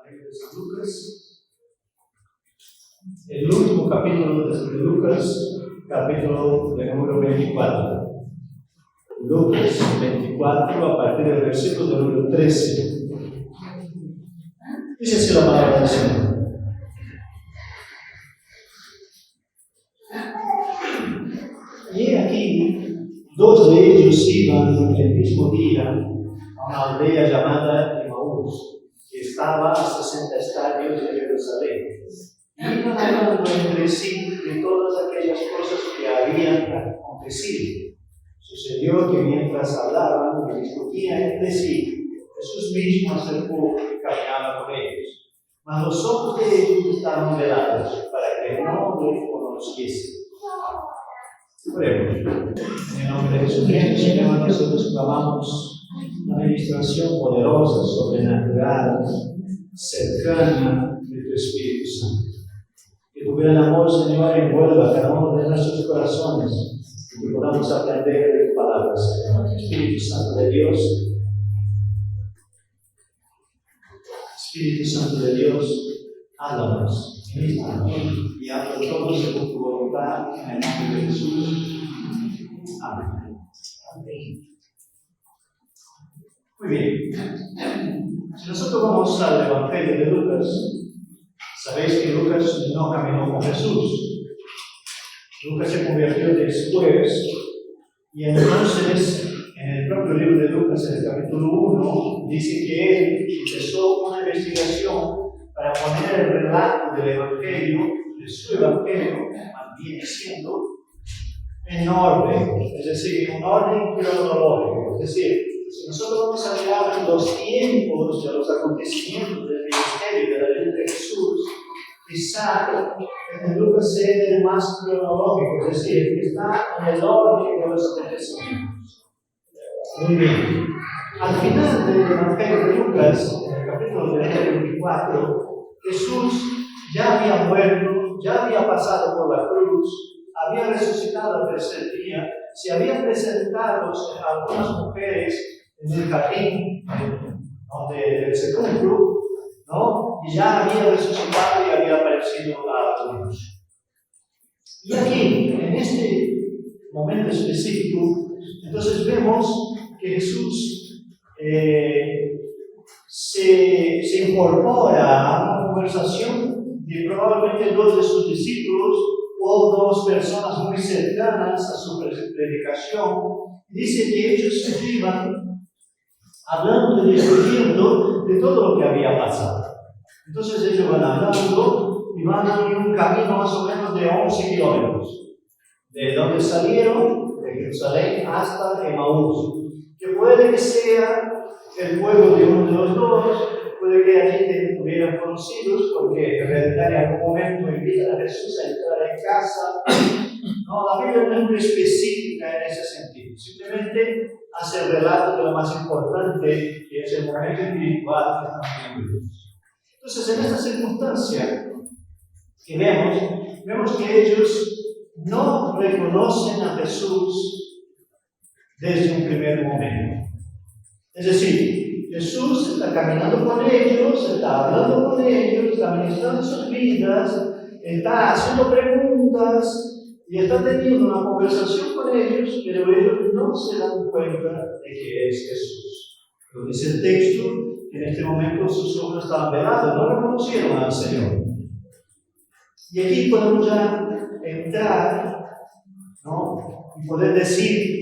Evangelio de San Lucas, el último capítulo de Lucas, capítulo de número 24. Lucas 24, a partir del versículo de número 13. Dice así la palabra del Señor. Y aquí, dos de ellos iban el mismo día a una aldea llamada Emaús, que estaba a 60 estadios de Jerusalén. Y iban hablando entre sí de todas aquellas cosas que habían acontecido. Sucedió que mientras hablaban y discutían entre sí, Jesús mismo acercó y caminaba con ellos. Mas los ojos de ellos estaban velados para que no le conociesen. Oremos. En el nombre de Jesucristo, Señor, nosotros clamamos una administración poderosa, sobrenatural, cercana de tu Espíritu Santo. Que tu gran amor, Señor, envuelva cada uno de nuestros corazones y que podamos aprender de tu palabra, Señor. Espíritu Santo de Dios, Espíritu Santo de Dios, háblanos y habla todo según tu voluntad, en el nombre de Jesús. Amén. Muy bien. Si nosotros vamos al Evangelio de Lucas, sabéis que Lucas no caminó con Jesús. Lucas se convirtió después, y entonces en el propio libro de Lucas, en el capítulo 1, dice que él empezó una investigación para poner el relato del Evangelio, de su Evangelio, mantiene siendo en orden, es decir, en un orden cronológico. Es decir, si nosotros vamos a mirar los tiempos de los acontecimientos del ministerio de la vida de Jesús, quizá en Lucas sea el más cronológico, es decir, que está en el orden de los acontecimientos. Muy bien. Al final del Evangelio de Lucas, en el capítulo 24, Jesús ya había muerto, ya había pasado por la cruz, había resucitado al tercer día, se había presentado a algunas mujeres en el jardín del sepulcro, ¿no? Y ya había resucitado y había aparecido a algunos. Y aquí, en este momento específico, entonces vemos que Jesús se incorpora a una conversación de probablemente dos de sus discípulos o dos personas muy cercanas a su predicación. Dice que ellos iban hablando y discutiendo de todo lo que había pasado. Entonces ellos van hablando y van en un camino más o menos de 11 kilómetros. De donde salieron, de Jerusalén hasta Emaús. Que puede que sea el pueblo de uno de los dos, puede que allí te estuvieran conocidos, porque en realidad en algún momento invitan a Jesús a entrar en casa. No, la Biblia no es muy específica en ese sentido, simplemente hace el relato de lo más importante, que es el momento espiritual que están viviendo. Entonces, en esta circunstancia que vemos que ellos no reconocen a Jesús desde un primer momento. Es decir, Jesús está caminando con ellos, está hablando con ellos, está ministrando sus vidas, está haciendo preguntas y está teniendo una conversación con ellos, pero ellos no se dan cuenta de que es Jesús. Lo dice el texto, que en este momento sus ojos estaban velados, no reconocieron al Señor. Y aquí podemos ya entrar, ¿no? Y poder decir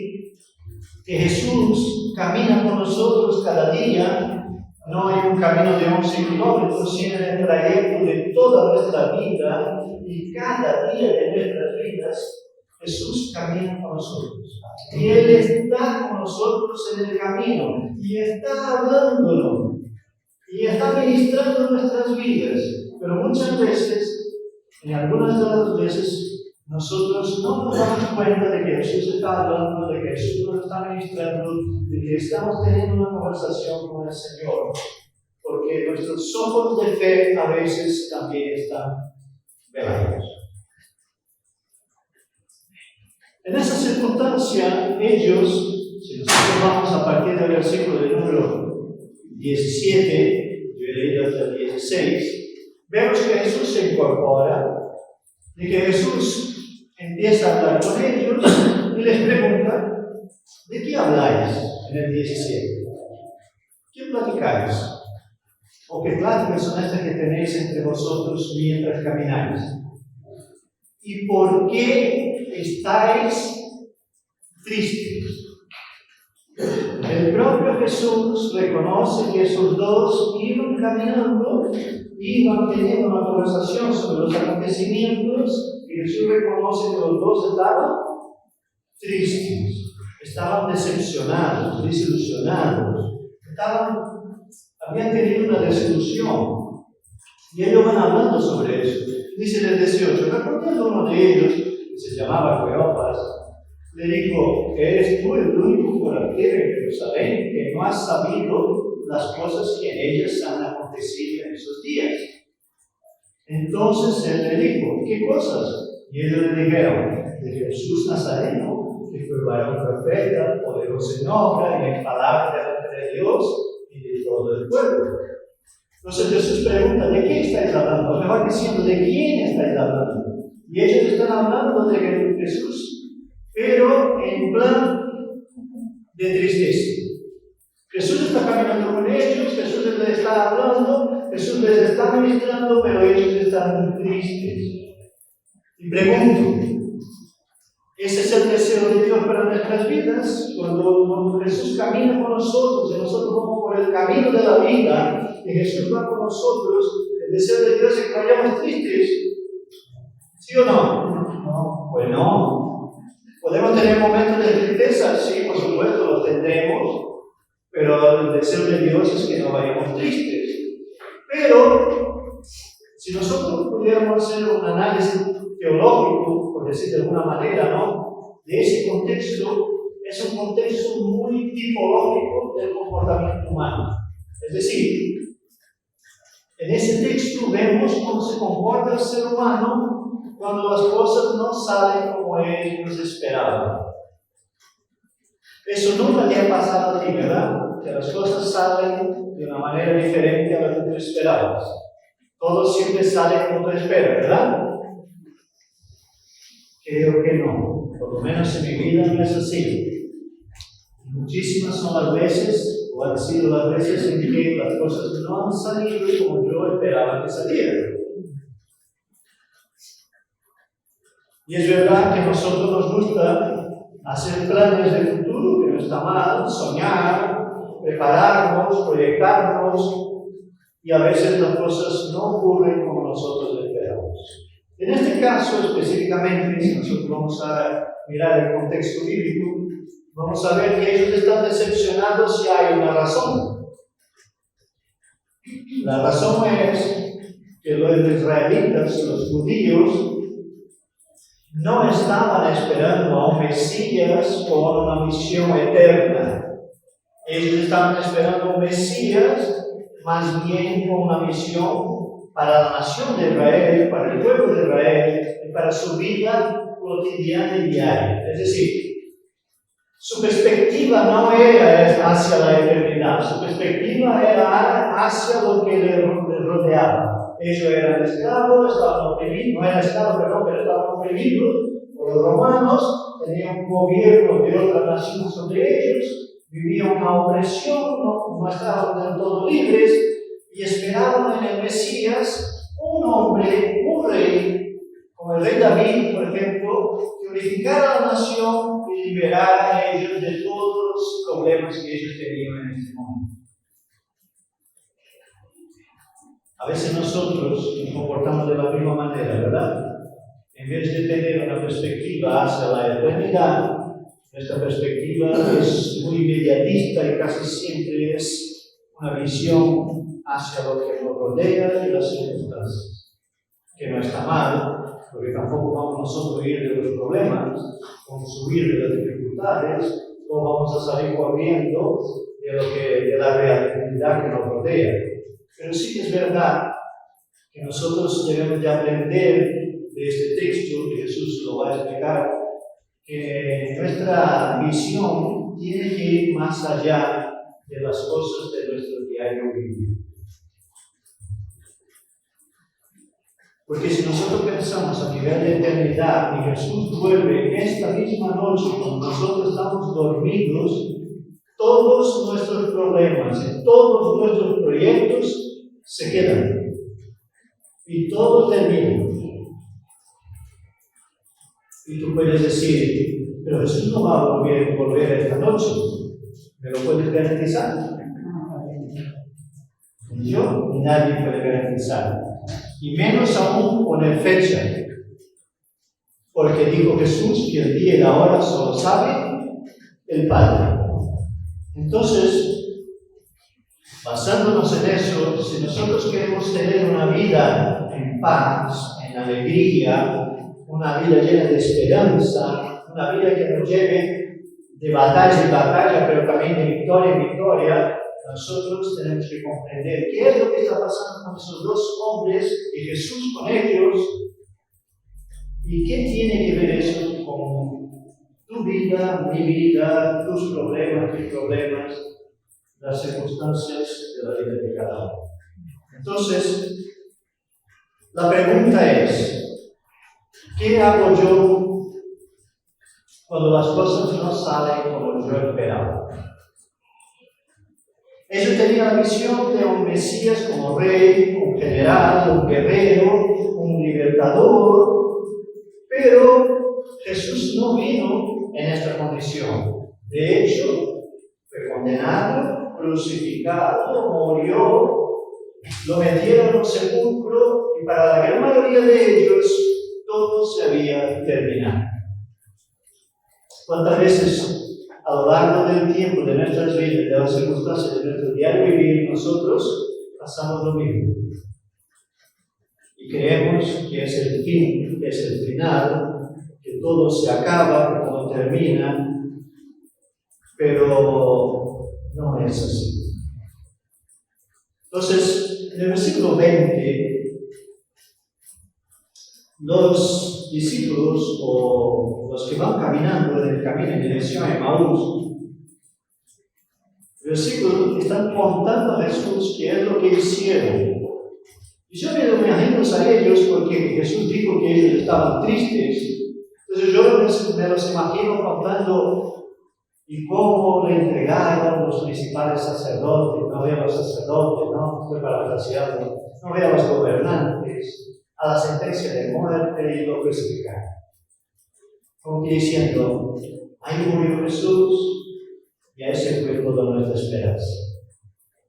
que Jesús camina con nosotros cada día, no en un camino de 11 kilómetros, sino en el trayecto de toda nuestra vida, y cada día de nuestras vidas, Jesús camina con nosotros. Y Él está con nosotros en el camino, y está hablándonos, y está ministrando nuestras vidas. Pero muchas veces, en algunas de las veces, nosotros no nos damos cuenta de que Jesús está hablando, de que Jesús nos está ministrando, de que estamos teniendo una conversación con el Señor, porque nuestros ojos de fe a veces también están velados. En esa circunstancia, ellos, si nosotros vamos a partir del versículo del número 17, yo he leído hasta el 16, 16, vemos que Jesús se incorpora y que Jesús empieza a hablar con ellos y les pregunta, ¿de qué habláis en el 17? ¿Qué platicáis? ¿O qué pláticas son estas que tenéis entre vosotros mientras camináis? ¿Y por qué estáis tristes? El propio Jesús reconoce que esos dos iban caminando, iban teniendo una conversación sobre los acontecimientos, y Jesús reconoce que los dos estaban tristes, estaban decepcionados, desilusionados, habían tenido una desilusión. Y ellos van hablando sobre eso. Dice el 18, respondiendo uno de ellos, que se llamaba Cleopas, le dijo, ¿eres tú el único forastero en Jerusalén que no has sabido las cosas que en ellas han acontecido en esos días? Entonces él le dijo, ¿qué cosas? Y ellos le dijeron, de Jesús Nazareno, que fue varón profeta, poderoso en obra y en palabra delante de Dios y de todo el pueblo. Entonces Jesús pregunta, ¿de qué estáis hablando? O mejor diciendo, ¿de quién estáis hablando? Y ellos están hablando de Jesús, pero en plan de tristeza. Jesús está caminando con ellos, Jesús les está hablando, Jesús les está ministrando, pero ellos están tristes. Y pregunto, ¿ese es el deseo de Dios para nuestras vidas? Cuando Jesús camina con nosotros y nosotros vamos por el camino de la vida y Jesús va con nosotros, el deseo de Dios es que vayamos tristes. ¿Sí o no? No, pues no. ¿Podemos tener momentos de tristeza? Sí, por supuesto, los tendremos, pero el deseo de Dios es que no vayamos tristes. Pero, si nosotros pudiéramos hacer un análisis teológico, por decir de alguna manera, ¿no?, de ese contexto, es un contexto muy tipológico del comportamiento humano. Es decir, en ese texto vemos cómo se comporta el ser humano cuando las cosas no salen como ellos esperaban. Eso nunca te ha pasado a ti, ¿verdad? Que las cosas salen de una manera diferente a la que tú esperabas. Todo siempre sale como tú esperas, ¿verdad? Creo que no. Por lo menos en mi vida no es así. Muchísimas son las veces, o han sido las veces en que las cosas no han salido como yo esperaba que salieran. Y es verdad que a nosotros nos gusta hacer planes de futuro, que no está mal, soñar, prepararnos, proyectarnos, y a veces las cosas no ocurren como nosotros esperamos. En este caso específicamente, si nosotros vamos a mirar el contexto bíblico, vamos a ver que ellos están decepcionados si hay una razón. La razón es que los israelitas, los judíos, no estaban esperando a un Mesías con una misión eterna. Ellos estaban esperando a un Mesías más bien con una misión para la nación de Israel, para el pueblo de Israel y para su vida cotidiana y diaria. Es decir, su perspectiva no era hacia la eternidad, su perspectiva era hacia lo que le rodeaba. Ellos eran esclavos, estaban oprimidos, no eran esclavos, pero estaban oprimidos por los romanos, tenían un gobierno de otra nación sobre ellos, vivían una opresión, no estaban del todo libres y esperaban en el Mesías un hombre, un rey, como el rey David, por ejemplo, que unificara a la nación y liberara a ellos de todos los problemas que ellos tenían en este momento. A veces nosotros nos comportamos de la misma manera, ¿verdad? En vez de tener una perspectiva hacia la eternidad, nuestra perspectiva es muy inmediatista y casi siempre es una visión hacia lo que nos rodea y las circunstancias. Que no está mal, porque tampoco vamos nosotros a huir de los problemas, vamos a huir de las dificultades, o vamos a salir corriendo de la realidad que nos rodea. Pero sí que es verdad que nosotros debemos de aprender de este texto, que Jesús lo va a explicar, que nuestra visión tiene que ir más allá de las cosas de nuestro diario vivir. Porque si nosotros pensamos a nivel de eternidad y Jesús vuelve esta misma noche cuando nosotros estamos dormidos, todos nuestros problemas y todos nuestros proyectos se quedan. Y todo termina. Y tú puedes decir, pero Jesús no va a volver esta noche. ¿Me lo puedes garantizar? Ni yo ni nadie puede garantizar. Y menos aún poner fecha. Porque dijo Jesús que el día y la hora solo sabe el Padre. Entonces, basándonos en eso, si nosotros queremos tener una vida en paz, en alegría, una vida llena de esperanza, una vida que nos lleve de batalla en batalla, pero también de victoria en victoria, nosotros tenemos que comprender qué es lo que está pasando con esos dos hombres y Jesús con ellos, y qué tiene que ver eso con tu vida, mi vida, tus problemas, mis problemas, las circunstancias de la vida de cada uno. Entonces, la pregunta es, ¿qué hago yo cuando las cosas no salen como yo esperaba? Ellos tenían la visión de un Mesías como rey, un general, un guerrero, un libertador, pero Jesús no vino en esta condición. De hecho, fue condenado, crucificado, murió, lo metieron en un sepulcro y para la gran mayoría de ellos todo se había terminado. ¿Cuántas veces a lo largo del tiempo de nuestras vidas, de las circunstancias de nuestro diario vivir, nosotros pasamos lo mismo? Y creemos que es el fin, que es el final, que todo se acaba, que todo termina, pero no es así. Entonces, en el versículo 20, los discípulos o los que van caminando en el camino en dirección a Emaús, versículos están contando a Jesús qué es lo que hicieron. Y yo me lo imagino a ellos porque Jesús dijo que ellos estaban tristes. Entonces yo me los imagino contando y cómo le entregaron los principales sacerdotes, no veo a los sacerdotes, no estoy parafraseando, no veo a los gobernantes, a la sentencia de muerte y lo crucificaron. Como que diciendo, ahí murió Jesús y a ese fue toda nuestra esperanza.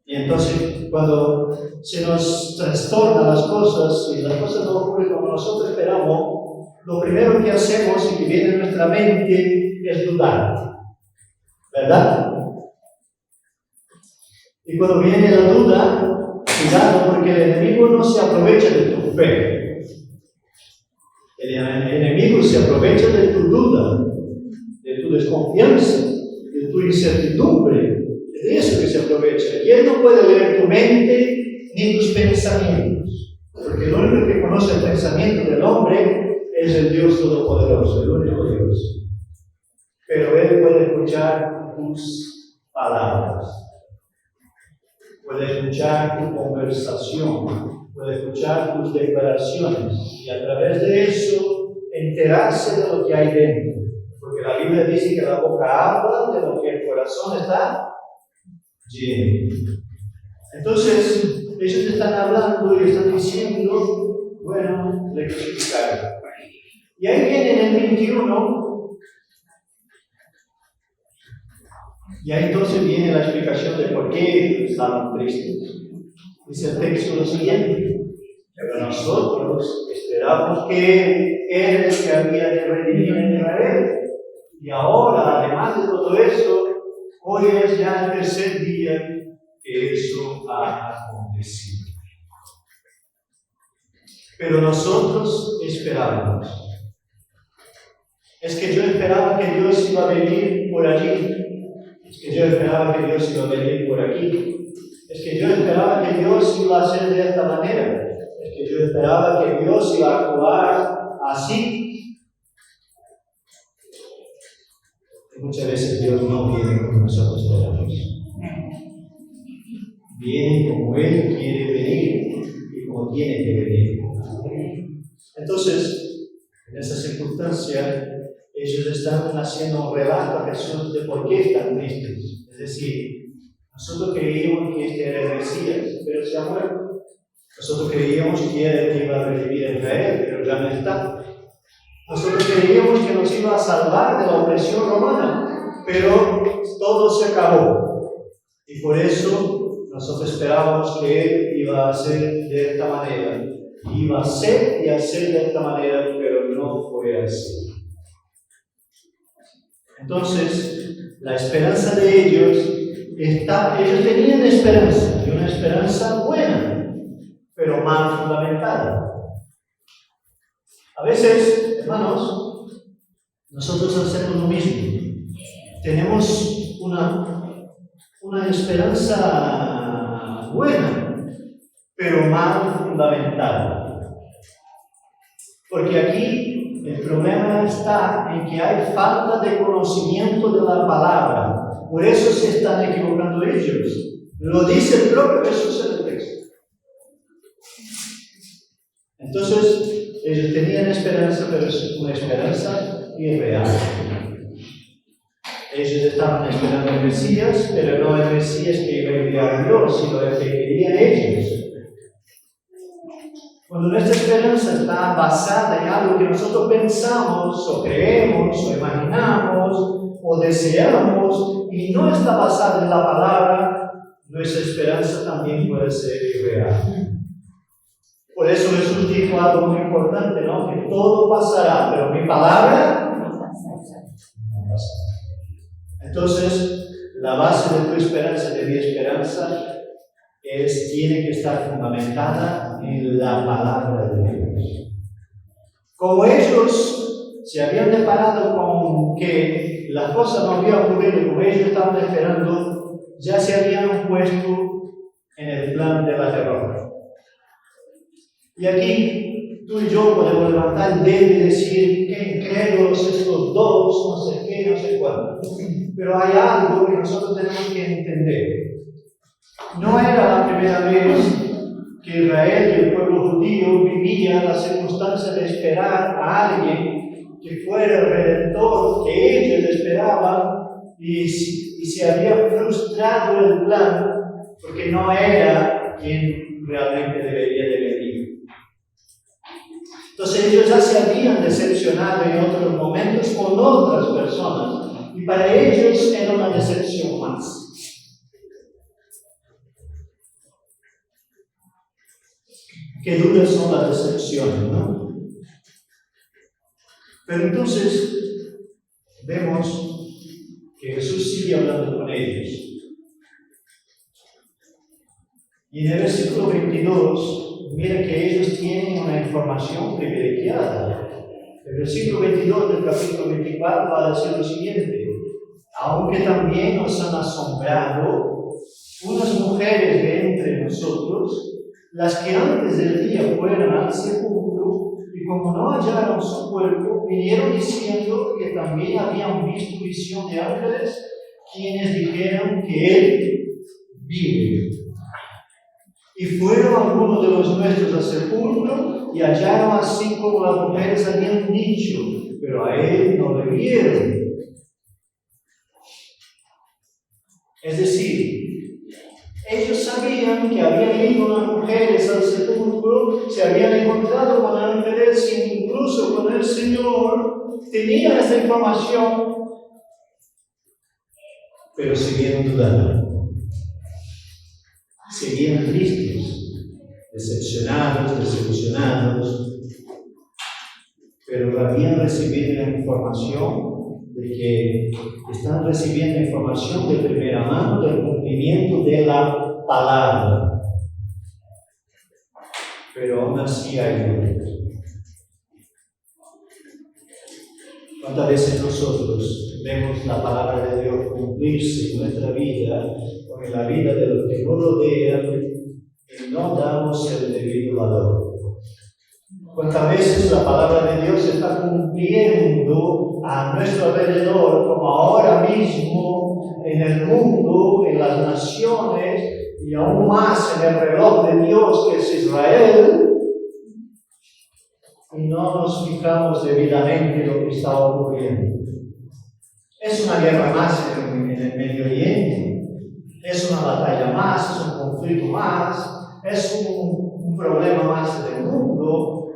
Y entonces, cuando se nos trastornan las cosas y las cosas no ocurren como nosotros esperamos, lo primero que hacemos y que viene en nuestra mente es dudar. ¿Verdad? Y cuando viene la duda, cuidado porque el enemigo no se aprovecha de tu fe. El enemigo se aprovecha de tu duda, de tu desconfianza, de tu incertidumbre. Es de eso que se aprovecha. Y él no puede leer tu mente ni tus pensamientos. Porque el único que conoce el pensamiento del hombre es el Dios Todopoderoso, el único Dios. Pero él puede escuchar tus palabras, puede escuchar tu conversación, puede escuchar tus declaraciones y a través de eso enterarse de lo que hay dentro, porque la Biblia dice que la boca habla de lo que el corazón está lleno. Entonces ellos están hablando y están diciendo, bueno, le crucificaron. Y ahí viene en el 21. Y ahí entonces viene la explicación de por qué estaban tristes. Dice el texto lo siguiente: pero nosotros esperamos que Él es el que había de redimir a Israel. Y ahora, además de todo eso, hoy es ya el tercer día que eso ha acontecido. Pero nosotros esperábamos. Es que yo esperaba que Dios iba a venir por allí. Es que yo esperaba que Dios iba a venir por aquí. Es que yo esperaba que Dios iba a hacer de esta manera. Es que yo esperaba que Dios iba a actuar así. Y muchas veces Dios no viene como nosotros esperamos. Viene como Él quiere venir y como tiene que venir. haciendo un relato a Jesús de por qué están tristes. Es decir, nosotros creíamos que este era el Mesías, pero se ha muerto. Nosotros creíamos que era el que iba a revivir a Israel, pero ya no está. Nosotros creíamos que nos iba a salvar de la opresión romana, pero todo se acabó. Y por eso nosotros esperábamos que Él iba a ser de esta manera. Iba a ser y hacer de esta manera, pero no fue así. Entonces, la esperanza de ellos tenían esperanza, y una esperanza buena, pero mal fundamentada. A veces, hermanos, nosotros hacemos lo mismo. Tenemos una esperanza buena, pero mal fundamentada. Porque aquí el problema está en que hay falta de conocimiento de la palabra. Por eso se están equivocando ellos. Lo dice el propio Jesús en el texto. Entonces, ellos tenían esperanza, pero es una esperanza irreal. Ellos estaban esperando el Mesías, pero no el Mesías que iba a enviar Dios, sino el que querían ellos. Cuando nuestra esperanza está basada en algo que nosotros pensamos, o creemos, o imaginamos, o deseamos, y no está basada en la palabra, nuestra esperanza también puede ser irreal. Por eso Jesús dijo algo muy importante, ¿no? Que todo pasará, pero mi palabra no pasará. Entonces, la base de tu esperanza, de mi esperanza, tiene que estar fundamentada en la palabra de Dios. Como ellos se habían deparado con que las cosas no habían ocurrido como ellos estaban esperando, ya se habían puesto en el plan de la derrota. Y aquí tú y yo podemos levantar el dedo y decir, qué incrédulos estos dos, no sé qué, no sé cuándo. Pero hay algo que nosotros tenemos que entender. No era la primera vez que Israel y el pueblo judío vivían la circunstancia de esperar a alguien que fuera el redentor que ellos esperaban y se había frustrado el plan porque no era quien realmente debería de venir. Entonces ellos ya se habían decepcionado en otros momentos con otras personas y para ellos era una decepción más. Qué duras son las decepciones, ¿no? Pero entonces vemos que Jesús sigue hablando con ellos. Y en el versículo 22, mira que ellos tienen una información privilegiada. El versículo 22 del capítulo 24 va a decir lo siguiente: aunque también nos han asombrado unas mujeres de entre nosotros, las que antes del día fueron al sepulcro, y como no hallaron su cuerpo, vinieron diciendo que también habían visto visión de ángeles, quienes dijeron que él vive. Y fueron algunos de los nuestros al sepulcro, y hallaron así como las mujeres habían dicho, pero a él no le vieron. Es decir, ellos sabían que habían ido las mujeres al sepulcro, se habían encontrado con ángeles, e incluso con el Señor, tenían esta información, pero seguían dudando, seguían tristes, decepcionados, desilusionados, pero habían recibido la información de que están recibiendo información de primera mano del cumplimiento de la palabra. Pero aún así hay dudas. ¿Cuántas veces nosotros vemos la palabra de Dios cumplirse en nuestra vida o en la vida de los que nos rodean y no damos el debido valor? ¿Cuántas veces la palabra de Dios se está cumpliendo a nuestro alrededor, como ahora mismo en el mundo, en las naciones y aún más en el reloj de Dios que es Israel, y no nos fijamos debidamente en lo que está ocurriendo? Es una guerra más en el Medio Oriente, es una batalla más, es un conflicto más, es un problema más del mundo.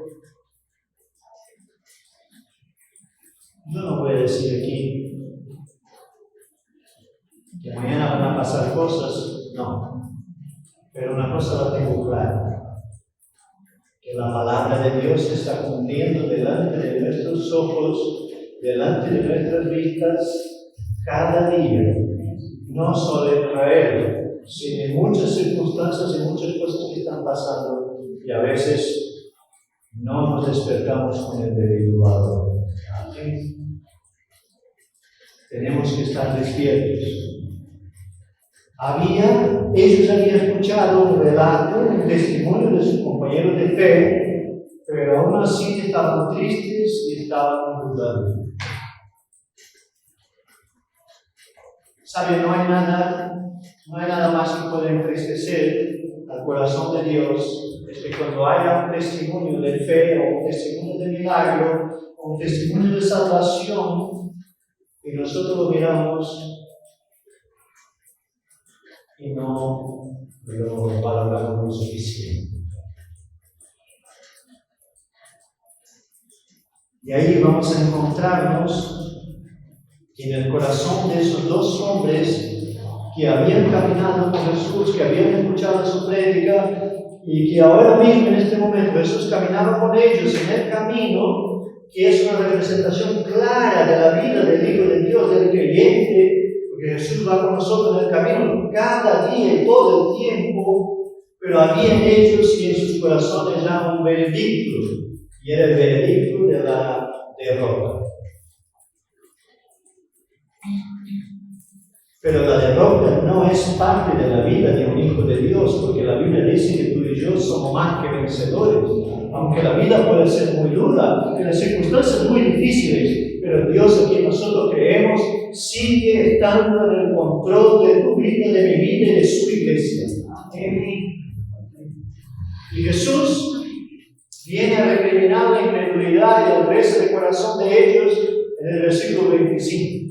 Yo no voy a decir aquí que mañana van a pasar cosas, no. Pero una cosa la tengo clara, que la palabra de Dios se está cumpliendo delante de nuestros ojos, delante de nuestras vistas, cada día. No solo en Israel, sino en muchas circunstancias y muchas cosas que están pasando, y a veces no nos despertamos con el debido valor. Tenemos que estar despiertos. Ellos habían escuchado un relato, un testimonio de sus compañeros de fe, pero aún así estaban tristes y estaban dudando. ¿Sabe? No hay nada más que pueda entristecer al corazón de Dios, es que cuando haya un testimonio de fe, o un testimonio de milagro, o un testimonio de salvación, y nosotros lo miramos y no lo valoramos lo suficiente. Y ahí vamos a encontrarnos que en el corazón de esos dos hombres que habían caminado con Jesús, que habían escuchado su prédica, y que ahora mismo en este momento Jesús caminaba con ellos en el camino, que es una representación clara de la vida del Hijo de Dios, del creyente, porque Jesús va con nosotros en el camino cada día y todo el tiempo, pero había en ellos y en sus corazones ya un veredicto, y era el veredicto de la derrota. Pero la derrota no es parte de la vida de un hijo de Dios, porque la Biblia dice que tú y yo somos más que vencedores. Aunque la vida puede ser muy dura, que las circunstancias muy difíciles, pero Dios, a quien nosotros creemos, sigue estando en el control de tu vida, de mi vida y de su iglesia. Y Jesús viene a recriminar la incredulidad y el rezo de corazón de ellos en el versículo 25.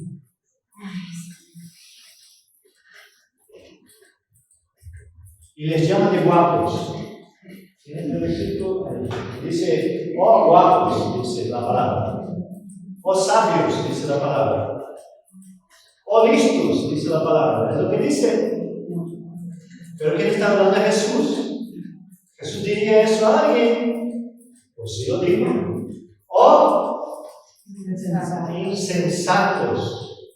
Y les llama de guapos. En el versículo dice, oh guapos, dice la palabra. Oh sabios, dice la palabra. Oh listos, dice la palabra. Es lo que dice. Pero ¿quién está hablando de Jesús? ¿Jesús diría eso a alguien? Pues sí lo dijo. Oh insensatos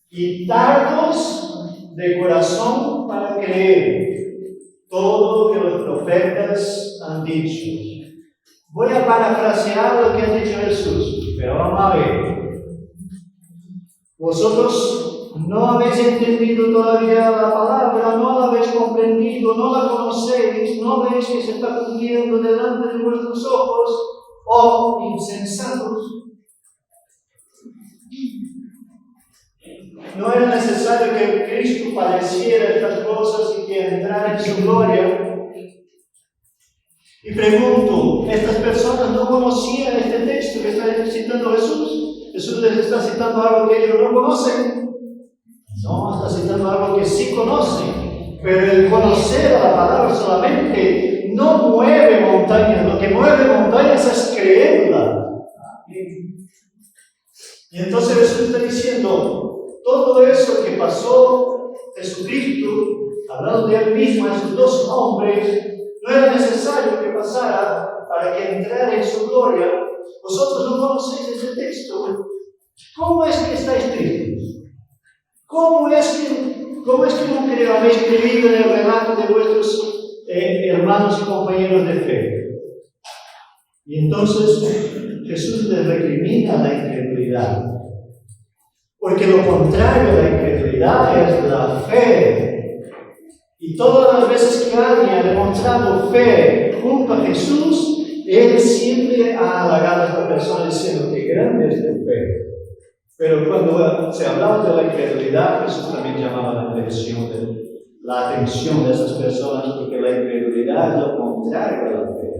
y tardos de corazón para creer todo lo que los profetas han dicho. Voy a parafrasear lo que ha dicho Jesús, pero vamos a ver. Vosotros no habéis entendido todavía la palabra, no la habéis comprendido, no la conocéis, no veis que se está cumpliendo delante de vuestros ojos, oh insensatos. No era necesario que Cristo padeciera estas cosas y que entrara en su gloria. Y pregunto, ¿estas personas no conocían este texto que está citando Jesús? Jesús les está citando algo que ellos no conocen. No, está citando algo que sí conocen. Pero el conocer a la palabra solamente no mueve montañas. Lo que mueve montañas es creerla. Y entonces Jesús está diciendo, todo eso que pasó Jesucristo, hablando de él mismo, a esos dos hombres, no era necesario que pasara para que entrara en su gloria. Vosotros no conocéis ese texto. ¿Cómo es que estáis tristes? ¿Cómo es que no habéis creído en el relato de vuestros hermanos y compañeros de fe? Y entonces Jesús les recrimina la incredulidad. Porque lo contrario a la incredulidad es la fe. Y todas las veces que alguien ha demostrado fe junto a Jesús, Él siempre ha halagado a esta persona diciendo que grande es tu fe. Pero cuando se hablaba de la incredulidad, Jesús también llamaba la atención de esas personas, porque la incredulidad es lo contrario a la fe.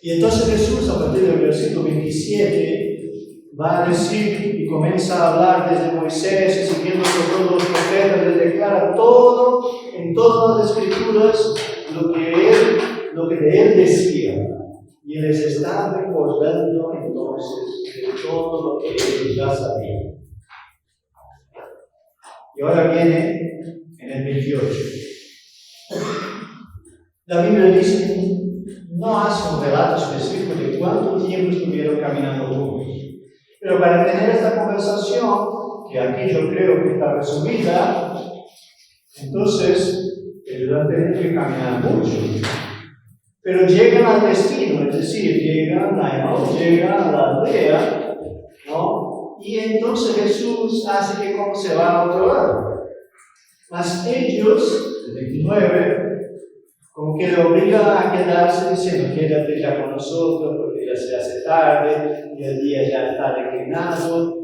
Y entonces Jesús, a partir del versículo 27, va a decir y comienza a hablar desde Moisés y siguiendo por todos los profetas, les declara todo, en todas las escrituras, lo que de él decía. Y les está recordando entonces de todo lo que ellos ya sabían. Y ahora viene en el 28. La Biblia dice, no hace un relato específico de cuánto tiempo estuvieron caminando juntos. Pero para tener esta conversación, que aquí yo creo que está resumida, entonces ellos han tenido que caminar mucho. Pero llegan al destino, es decir, llegan a Emaús, llegan a la aldea, ¿no? Y entonces Jesús hace que como se va a otro lado. Mas ellos, el 29, como que le obligan a quedarse diciendo, quédate ya con nosotros porque ya se hace tarde y el día ya está declinado.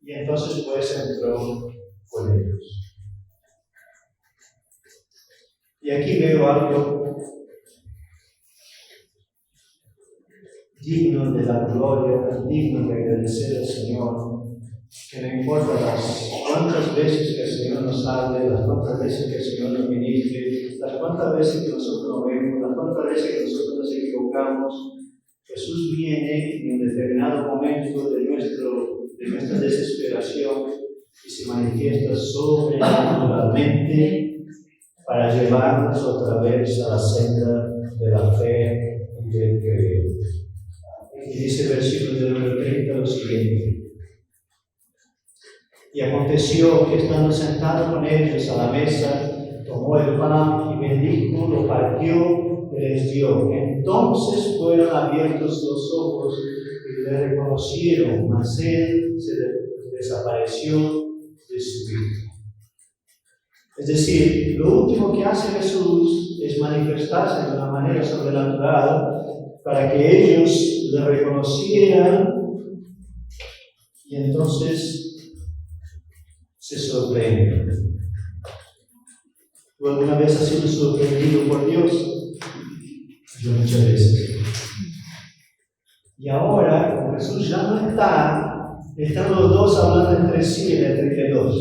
Y entonces pues entró con ellos. Y aquí veo algo digno de la gloria, digno de agradecer al Señor, que no importa las cuantas veces que el Señor nos hable, las cuantas veces que el Señor nos ministre, las cuantas veces que nosotros nos vemos, las cuantas veces que nosotros nos equivocamos, Jesús viene en un determinado momento de nuestra desesperación y se manifiesta sobrenaturalmente para llevarnos otra vez a la senda de la fe y del creer. Y dice el versículo del número 30 lo siguiente. Y aconteció que estando sentado con ellos a la mesa, tomó el pan y bendijo, lo partió y les dio. Entonces fueron abiertos los ojos y le reconocieron, mas él se desapareció de su vista. Es decir, lo último que hace Jesús es manifestarse de una manera sobrenatural para que ellos le reconocieran y entonces se sorprenden. ¿Tú alguna vez has sido sorprendido por Dios? Yo muchas veces. Y ahora, como Jesús ya no está, están los dos hablando entre sí en el 32.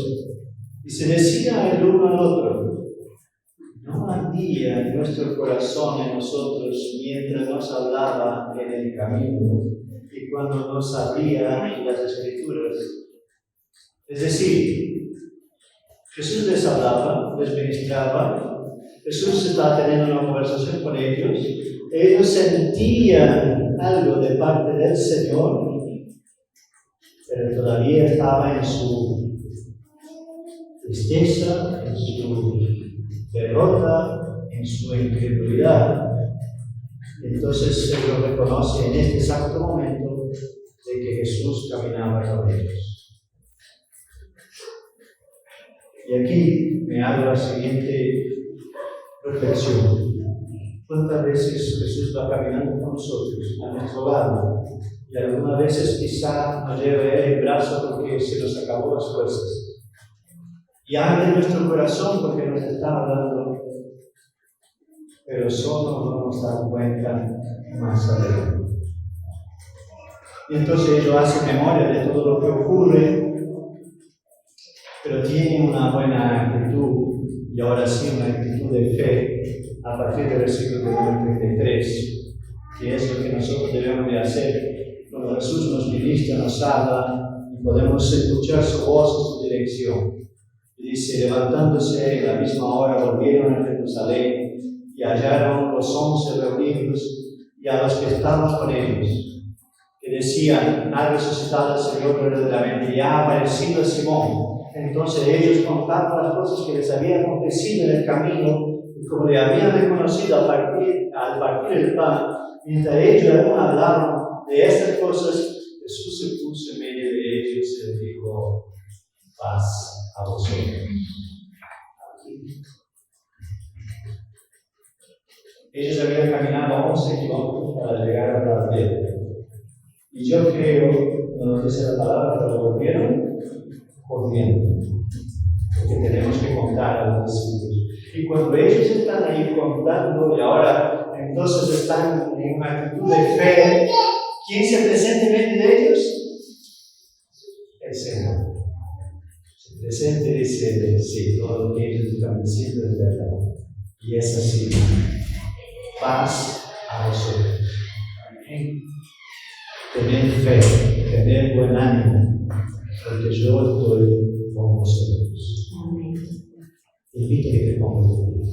Y se decía el uno al otro, ¿no ardía en nuestro corazón en nosotros mientras nos hablaba en el camino y cuando nos abría las Escrituras? Es decir, Jesús les hablaba, les ministraba, Jesús estaba teniendo una conversación con ellos, ellos sentían algo de parte del Señor, pero todavía estaba en su tristeza, en su derrota, en su incredulidad. Entonces se lo reconoce en este exacto momento de que Jesús caminaba con ellos. Y aquí me hago la siguiente reflexión. ¿Cuántas veces Jesús va caminando con nosotros, a nuestro lado? Y algunas veces quizá nos lleve el brazo porque se nos acabó las fuerzas. Y arde nuestro corazón porque nos está hablando, pero solo no nos damos cuenta más adelante. Y entonces ellos hacen memoria de todo lo que ocurre, pero tienen una buena actitud, y ahora sí una actitud de fe, a partir del versículo número 33, que es lo que nosotros debemos de hacer. Cuando Jesús nos ministra, nos habla, y podemos escuchar su voz y su dirección. Y dice, levantándose en la misma hora, volvieron a Jerusalén y hallaron los 11 reunidos y a los que estaban con ellos, que decían, ha resucitado el Señor verdaderamente y ha aparecido a Simón. Entonces ellos contaron las cosas que les habían acontecido en el camino y como le habían reconocido al partir el pan. Mientras ellos hablaron de estas cosas, Jesús se puso en medio de ellos y les dijo, paz a vosotros. Ellos habían caminado 11 kilómetros para llegar a la aldea. Y yo creo, nos dice la palabra, que lo volvieron corriendo. Porque tenemos que contar a los discípulos. Y cuando ellos están ahí contando, y ahora entonces están en una actitud de fe, ¿quién se presenta en medio de ellos? presente dice, sí, todo lo que ellos están diciendo es verdad. Y es así. Paz a vosotros. Amén. Tener fe, tener buen ánimo, porque yo estoy con vosotros. Invito a que te pongas de pie.